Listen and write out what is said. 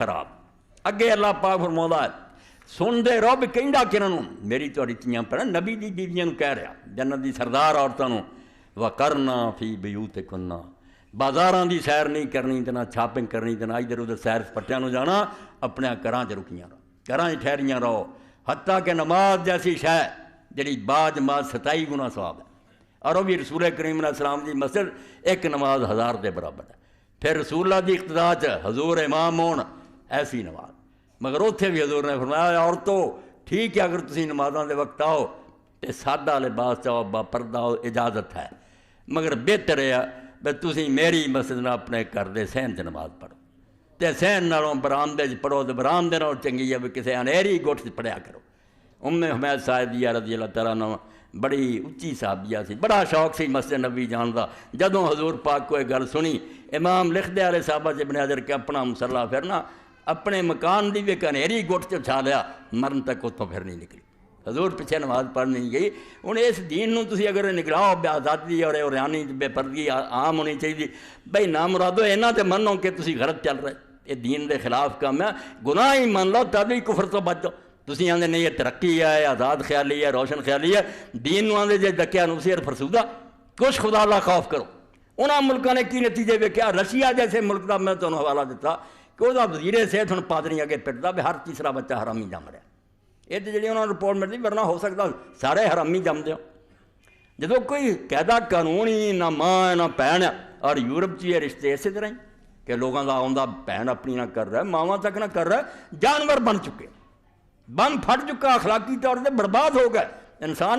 خراب. اگے اللہ پاک فرماؤندا ہے سن دے رب کہندا کنہاں نوں میری تہاڈی تیاں پر نبی دی بیویاں نوں کہہ رہا جنت دی سردار عورتاں نوں وَقَرْنَا فِي بِيُوتِكُنَّ بازاراں دی سیر نہیں کرنی تے نہ شاپنگ کرنی تے نہ ادھر ادھر سیر سپٹیاں نوں جانا اپنے گھراں چ رکیاں رہو گھراں چ ٹھہریاں رہو حتیٰ کہ نماز جیسی شے جڑی با جماعت 27 گنا ثواب ہے اور وہ بھی رسول کریم علیہ السلام دی مسجد ایک نماز 1000 دے برابر ہے. پھر رسول اللہ دی اقتداء چ حضور امام ہون ایسی نماز مگر اتنے بھی حضور نے فرمایا عورتوں ٹھیک ہے اگر تسی نمازاں دے وقت آؤ تو سادہ لباس چاہو با پردہ ہو اجازت ہے مگر بہتر ہے بھئی تسی میری مسجد نہ اپنے گھر دے سہن چ نماز پڑھو تے سہن نالوں برآمدے چ پڑھو تو برآمدے نالوں چنگی ہے بھی کسی انہیری گٹھ چ پڑھیا کرو. حمید صاحبیہ رضی اللہ تعالیٰ عنہ بڑی اچھی صحابیہ سی بڑا شوق سی مسجد نبی جان دا. جدوں حضور پاک کوئی گل سنی امام لکھ دے والے صحابہ ابن حجر کہ اپنا مصلا پھرنا اپنے مکان دی بھی ایک انہیری گٹھ چ چھا لیا مرن تک اتوں پھر نہیں نکلی. حضور پیچھے نماز پڑھنی گئی. ہوں اس دین نو تسی اگر نگراؤ بے آزادی اور عریانی بے پردگی عام ہونی چاہیے بھائی نام مرادو اینا تے منو کہ تسی غلط چل رہے یہ دین دے خلاف کام ہے. گناہ ہی من لو تب ہی کفر تو بچ جاؤ. تسی آندے نہیں یہ ترقی ہے آزاد خیالی ہے روشن خیالی ہے دین نو آندے جے ڈکیا نوسی اور فرسودہ کچھ خدا اللہ خوف کرو. انہاں ملکوں نے کی نتیجے ویکھیا رشیا جیسے ملک کا میں تمہیں حوالہ دیتا کہ وہ وزیر صحت ہوں پادری اگے پٹتا بھی ہر تیسرا بچہ حرامی جم رہا. یہ تو جی انہوں نے رپورٹ ملتی ورنہ ہو سکتا سارے حرامی جمتے ہو. جدو کوئی قاعدہ قانون ہی نہ ماں نہ بھن اور یورپ یہ رشتے اسی طرح ہی کہ لوگوں کا آؤں بھن اپنی نہ کر رہا ہے ماواں تک نہ کر رہا ہے جانور بن چکے بن پھٹ چکا اخلاقی طور سے برباد ہو گئے انسان